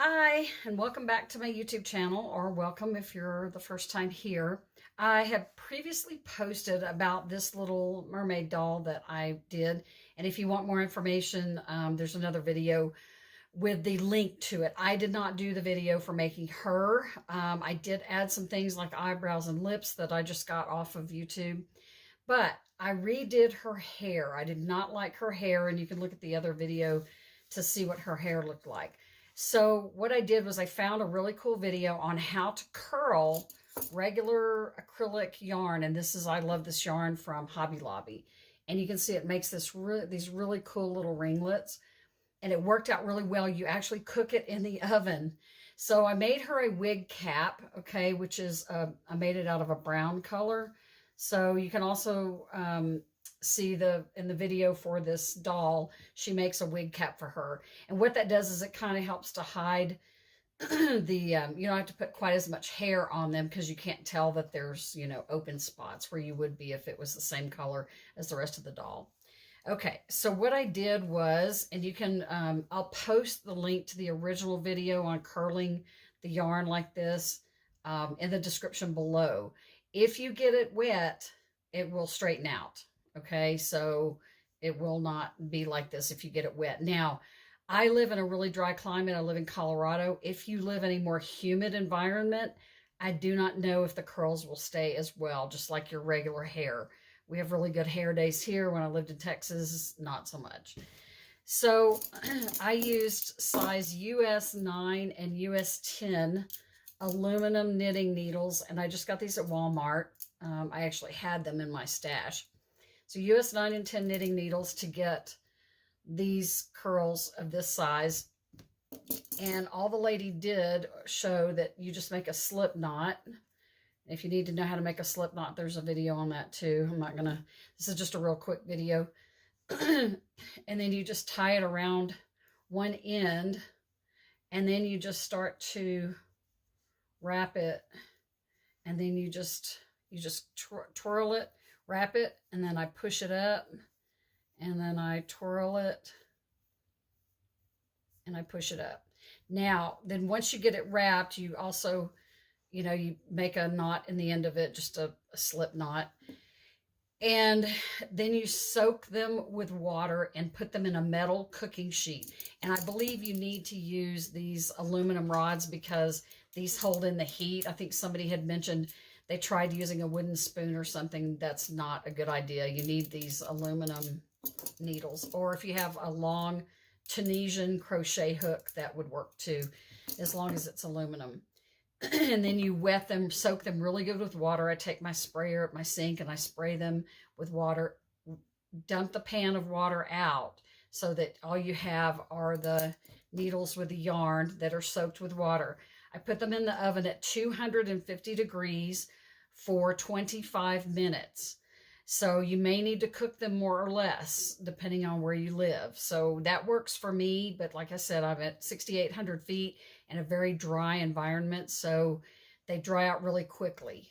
Hi, and welcome back to my YouTube channel, or welcome if you're the first time here. I have previously posted about this little mermaid doll that I did, and if you want more information, there's another video with the link to it. I did not do the video for making her. I did add some things like eyebrows and lips that I just got off of YouTube, but I redid her hair. I did not like her hair, and you can look at the other video to see what her hair looked like. So what I did was I found a really cool video on how to curl regular acrylic yarn. And I love this yarn from Hobby Lobby. And you can see it makes these really cool little ringlets. And it worked out really well. You actually cook it in the oven. So I made her a wig cap, okay, which is, I made it out of a brown color. So you can also see in the video for this doll, she makes a wig cap for her. And what that does is it kind of helps to hide the, you don't have to put quite as much hair on them because you can't tell that there's, open spots where you would be if it was the same color as the rest of the doll. Okay, so what I did was, and you can, I'll post the link to the original video on curling the yarn like this in the description below. If you get it wet, it will straighten out. Okay, so it will not be like this if you get it wet. Now, I live in a really dry climate. I live in Colorado. If you live in a more humid environment, I do not know if the curls will stay as well, just like your regular hair. We have really good hair days here. When I lived in Texas, not so much. So I used size US 9 and US 10 aluminum knitting needles, and I just got these at Walmart. I actually had them in my stash. So US 9 and 10 knitting needles to get these curls of this size. And all the lady did show that you just make a slip knot. If you need to know how to make a slip knot, there's a video on that too. This is just a real quick video. And then you just tie it around one end, and then you just start to wrap it, and then you just twirl it, wrap it, and then I push it up, and then I twirl it, and I push it up. Now, then once you get it wrapped, you also, you make a knot in the end of it, just a slip knot. And then you soak them with water and put them in a metal cooking sheet. And I believe you need to use these aluminum rods because these hold in the heat. I think somebody had mentioned they tried using a wooden spoon or something. That's not a good idea. You need these aluminum needles. Or if you have a long Tunisian crochet hook, that would work too, as long as it's aluminum. And then you wet them, soak them really good with water. I take my sprayer at my sink and I spray them with water, dump the pan of water out so that all you have are the needles with the yarn that are soaked with water. I put them in the oven at 250 degrees for 25 minutes. So you may need to cook them more or less depending on where you live. So that works for me. But like I said, I'm at 6,800 feet in a very dry environment. So they dry out really quickly.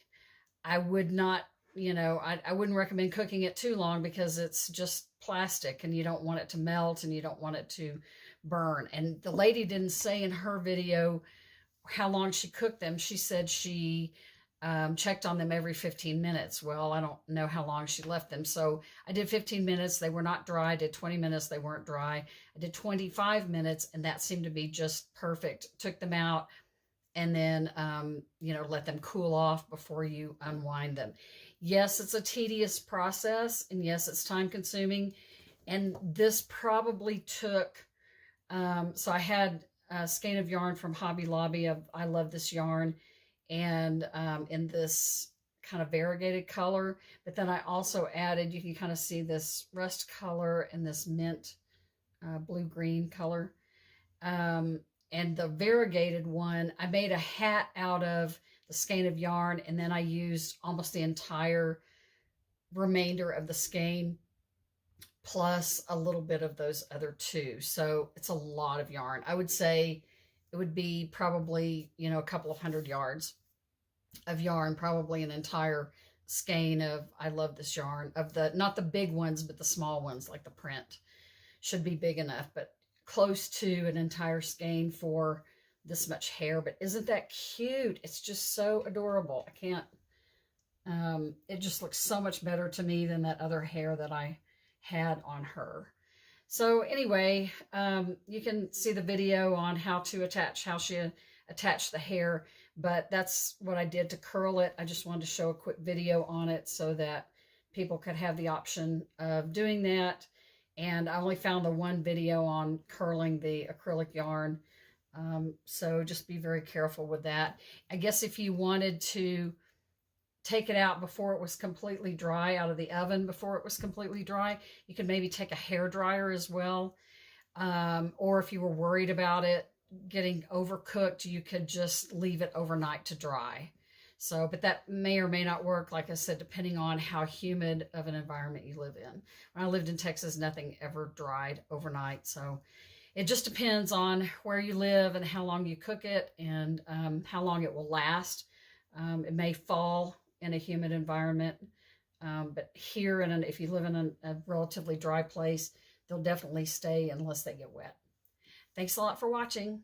I would not, I wouldn't recommend cooking it too long because it's just plastic and you don't want it to melt and you don't want it to burn. And the lady didn't say in her video how long she cooked them. She said she checked on them every 15 minutes. Well, I don't know how long she left them. So I did 15 minutes. They were not dry. I did 20 minutes. They weren't dry. I did 25 minutes and that seemed to be just perfect. Took them out and then, let them cool off before you unwind them. Yes, it's a tedious process and yes, it's time consuming. And this probably took, so I had a skein of yarn from Hobby Lobby. I love this yarn. And in this kind of variegated color, but then I also added, you can kind of see this rust color and this mint blue-green color. And the variegated one, I made a hat out of the skein of yarn, and then I used almost the entire remainder of the skein, plus a little bit of those other two. So it's a lot of yarn. I would say it would be probably, a couple of 100 yards of yarn, probably an entire skein of, I love this yarn, of not the big ones, but the small ones, like the print should be big enough, but close to an entire skein for this much hair, but isn't that cute? It's just so adorable. I can't, it just looks so much better to me than that other hair that I had on her. So anyway, you can see the video on how she attached the hair, but that's what I did to curl it. I just wanted to show a quick video on it so that people could have the option of doing that. And I only found the one video on curling the acrylic yarn. So just be very careful with that. I guess if you wanted to take it out before it was completely dry, out of the oven before it was completely dry, you could maybe take a hair dryer as well. Or if you were worried about it getting overcooked, you could just leave it overnight to dry. So, but that may or may not work, like I said, depending on how humid of an environment you live in. When I lived in Texas, nothing ever dried overnight. So it just depends on where you live and how long you cook it, and how long it will last. It may fall in a humid environment, but here, if you live in a relatively dry place, they'll definitely stay unless they get wet. Thanks a lot for watching.